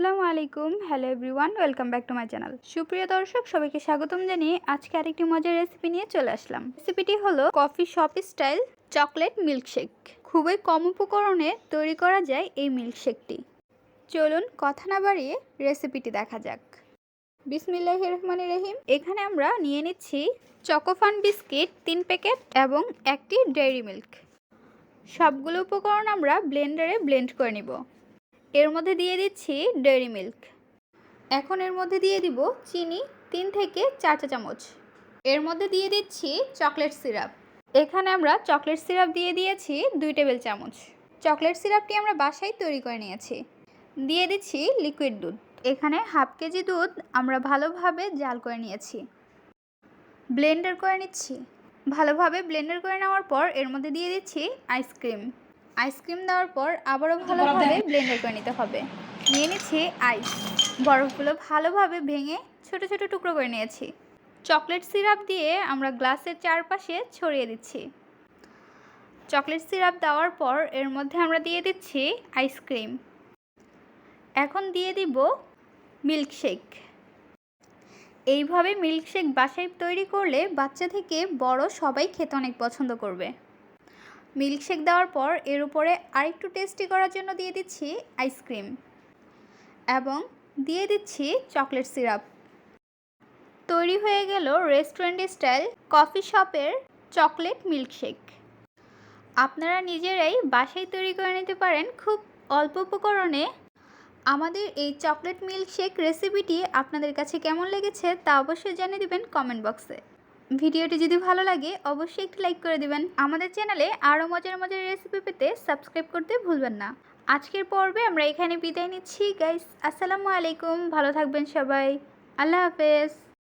আসসালামু আলাইকুম। Hello everyone, welcome back to my channel. সুপ্রিয় দর্শক, সবাইকে স্বাগতম জানিয়ে আজকে আরেকটি মজার রেসিপি নিয়ে চলে আসলাম। রেসিপিটি হলো coffee shop style chocolate milkshake. খুবই কম উপকরণে তৈরি করা যায় এই মিল্কশেকটি। চলুন কথা না বাড়িয়ে রেসিপিটি দেখা যাক। বিসমিল্লাহির রহমানির রহিম। এখানে আমরা নিয়ে নিচ্ছি চকোফান বিস্কিট 3 প্যাকেট এবং একটি ডেইরি মিল্ক। সবগুলো উপকরণ আমরা ব্লেন্ডারে ব্লেন্ড করে নিব। এর মধ্যে দিয়ে দিচ্ছি ডেইরি মিল্ক। এখন এর মধ্যে দিয়ে দিব চিনি 3 থেকে 4 চা চামচ। এর মধ্যে দিয়ে দিচ্ছি চকলেট সিরাপ। এখানে আমরা চকলেট সিরাপ দিয়ে দিয়েছি 2 টেবিল চামচ। চকলেট সিরাপটি আমরা বাসায় তৈরি করে নিয়েছি। দিয়ে দিচ্ছি লিকুইড দুধ। এখানে হাফ কেজি দুধ আমরা ভালোভাবে জাল করে নিয়েছি। ব্লেন্ডার করে নিচ্ছি। ভালোভাবে ব্লেন্ডার করে নেওয়ার পর এর মধ্যে দিয়ে দিচ্ছি আইসক্রিম। আইসক্রিম দেওয়ার পর আবারও ভালোভাবে ব্লেন্ডার করে নিতে হবে। নিয়ে নিচ্ছি আইস। বরফগুলো ভালোভাবে ভেঙে ছোট ছোট টুকরো করে নিয়েছি। চকলেট সিরাপ দিয়ে আমরা গ্লাসের চারপাশে ছড়িয়ে দিচ্ছি। চকলেট সিরাপ দেওয়ার পর এর মধ্যে আমরা দিয়ে দিচ্ছি আইসক্রিম। এখন দিয়ে দিব মিল্কশেক। এইভাবে মিল্কশেক বাসায় তৈরি করলে বাচ্চা থেকে বড় সবাই খেতে অনেক পছন্দ করবে। মিল্কশেক দেওয়ার পর এর উপরে আরেকটু টেস্টি করার জন্য দিয়ে দিচ্ছি আইসক্রিম এবং দিয়ে দিচ্ছি চকলেট সিরাপ। তৈরি হয়ে গেল রেস্টুরেন্ট স্টাইল কফি শপের চকলেট মিল্কশেক। আপনারা নিজেরাই বাসায় তৈরি করে নিতে পারেন খুব অল্প উপকরণে। আমাদের এই চকলেট মিল্কশেক রেসিপিটি আপনাদের কাছে কেমন লেগেছে তা অবশ্যই জানিয়ে দিবেন কমেন্ট বক্সে। ভিডিওটি যদি ভালো লাগে অবশ্যই একটি লাইক করে দিবেন। আমাদের চ্যানেলে আরও মজার মজার রেসিপি পেতে সাবস্ক্রাইব করতে ভুলবেন না। আজকের পর্বে আমরা এখানে বিদায় নিচ্ছি গাইস। আসসালামু আলাইকুম। ভালো থাকবেন সবাই। আল্লাহ হাফেজ।